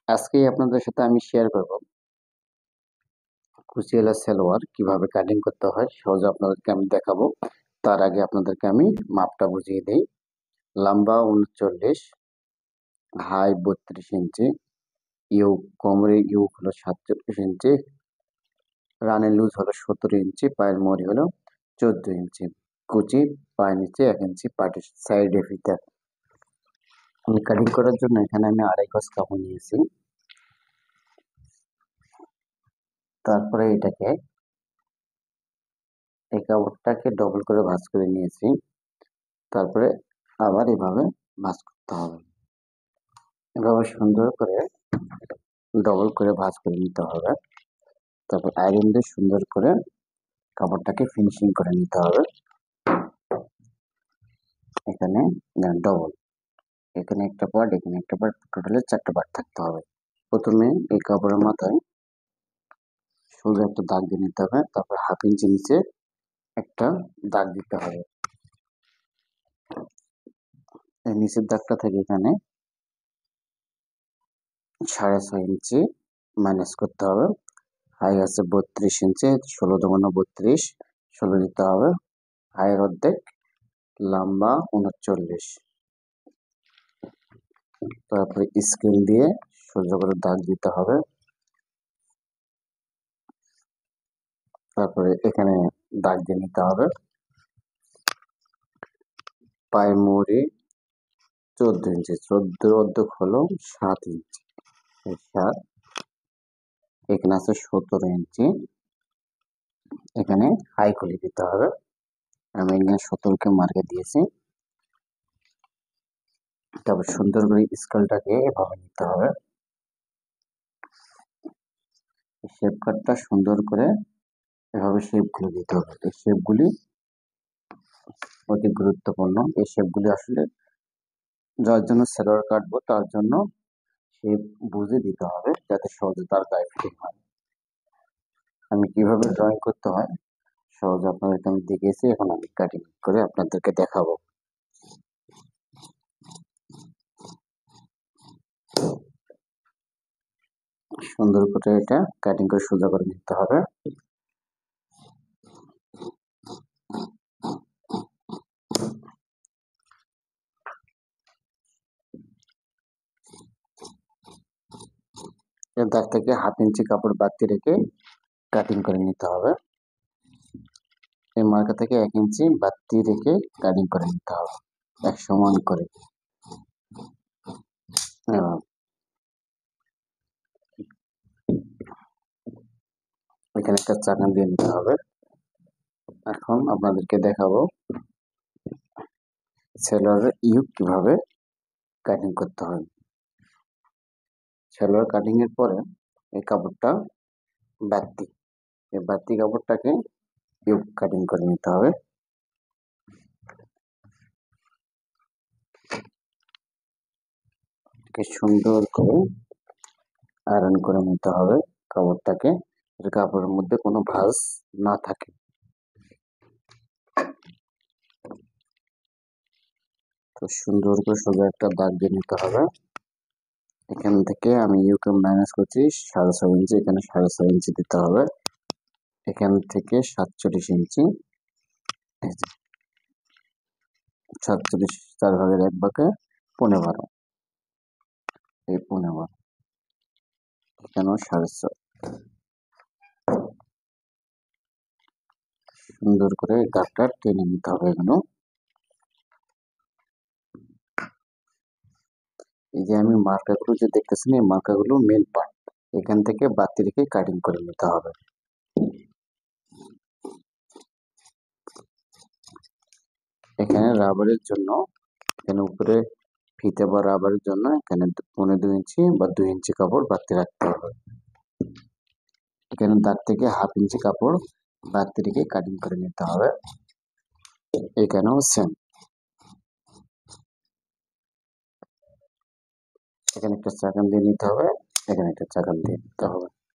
আজকে আপনাদের সাথে আমি শেয়ার করব কুচিয়ালা সালোয়ার কিভাবে কাটিং করতে হয় সহজে আপনাদেরকে আমি দেখাবো। তার আগে আপনাদেরকে আমি মাপটা বুঝিয়ে দিই। লম্বা 39, হাই 32 ইঞ্চি, কোমরে ইউ হলো 47 ইঞ্চি, রানের লুজ হলো 17 ইঞ্চি, পায়ের মরি হলো 14 ইঞ্চি, কুচি পায়ের নিচে 1 ইঞ্চি, পাটির সাইডে ফিতা। আমি কাটিং করার জন্য এখানে আমি 2.5 গজ কাপড় নিয়েছি। তারপরে এই কাপড়টাকে ডবল করে ভাঁজ করে নিয়েছি। তারপরে আবার এভাবে ভাঁজ করতে হবে। এভাবে সুন্দর করে ডবল করে ভাঁজ করে নিতে হবে। তারপর আয়রন দিয়ে সুন্দর করে কাপড়টাকে ফিনিশিং করে নিতে হবে। এখানে ডবল, এখানে একটা পার্ট, এখানে একটা পার্ট, টোটালে 4টা পার্ট থাকতে হবে। প্রথমে এই কাপড়ের মাথায় সোজা একটা দাগ দিয়ে নিতে হবে। তারপর 1/2 ইঞ্চি নিচে একটা দাগ দিতে হবে। এই নিচের দাগটা থেকে এখানে 6.5 ইঞ্চি মাইনাস করতে হবে। হাই আছে 32 ইঞ্চি, 16 দুগুণ 32, 16 দিতে হবে। হাইয়ের অর্ধেক, লম্বা 39। তারপরে স্কেল দিয়ে সোজা করে দাগ দিতে হবে। তারপরে এখানে দাগ দিয়ে নিতে হবে। পায়ের মুড়ি 14 ইঞ্চি, 14 অর্ধেক হলো 7 ইঞ্চি, 7। এখানে আছে 17 ইঞ্চি, এখানে হাই খুলে দিতে হবে। আমি এখানে 17কে মার্কে দিয়েছি। তারপর সুন্দর করে স্কেলটাকে এভাবে নিতে হবে। শেপ কাটটা সুন্দর করে এভাবে শেপগুলো দিতে হবে। এই শেপগুলি অতি গুরুত্বপূর্ণ। এই শেপগুলি আসলে যার জন্য সালোয়ার কাটবো তার জন্য শেপ বুঝে দিতে হবে, যাতে সহজে তার গায়ে ফিটিং হয়। আমি কিভাবে ড্রয়িং করতে হয় সহজে আপনাদেরকে আমি দেখিয়েছি, এখন আমি কাটিং করে আপনাদেরকে দেখাবো। সুন্দর করে এটা কাটিং করে সোজা করে নিতে হবে। এর দাগ থেকে 1/2 ইঞ্চি কাপড় বাড়তি রেখে কাটিং করে নিতে হবে। এই মার্কা থেকে 1 ইঞ্চি বাড়তি রেখে কাটিং করে নিতে হবে এক সমান করে। এখানে একটা চাকা দিয়ে নিতে হবে। এখন আপনাদেরকে দেখাবো সালোয়ারের কিভাবে কাটিং করতে হয়। সালোয়ার কাটিং এর পরে এই কাপড়টা বাড়তি, এই বাড়তি কাপড়টাকে কাটিং করে নিতে হবে। সুন্দর করে আয়রন করে নিতে হবে কাপড়টাকে, কাপড়ের মধ্যে কোনো ভাঁজ না থাকে। তো সুন্দর করে সোজা একটা দাগ দিয়ে নিতে হবে। এখান থেকে আমি ইউকে মাইনাস করছি 6.5 ইঞ্চি, এখানে 6.5 ইঞ্চি দিতে হবে। এখান থেকে 47 ইঞ্চি, 47 4 ভাগের 1 ভাগে 15, এই 15, এখানেও 6.5। সুন্দর করে দাগটা টেনে নিতে হবে। এগুলো এই যে আমি মার্কাগুলো যে দেখতেছেন, এই মার্কাগুলো মেন পার্ট, এখান থেকে বাড়তি রেখে কাটিং করে নিতে হবে। এখানে রাবারের জন্য, এখানে উপরে ফিতে বা রাবারের জন্য এখানে 1.5 ইঞ্চি বা 2 ইঞ্চি কাপড় বাড়তি রাখতে হবে। এখানে দাগ থেকে 1/2 ইঞ্চি কাপড় বাড়তি রেখে কাটিং করে নিতে হবে। এখানেও সেম, এখানে একটা চাকান দিয়ে নিতে হবে, এখানে একটা চাকান দিয়ে নিতে হবে।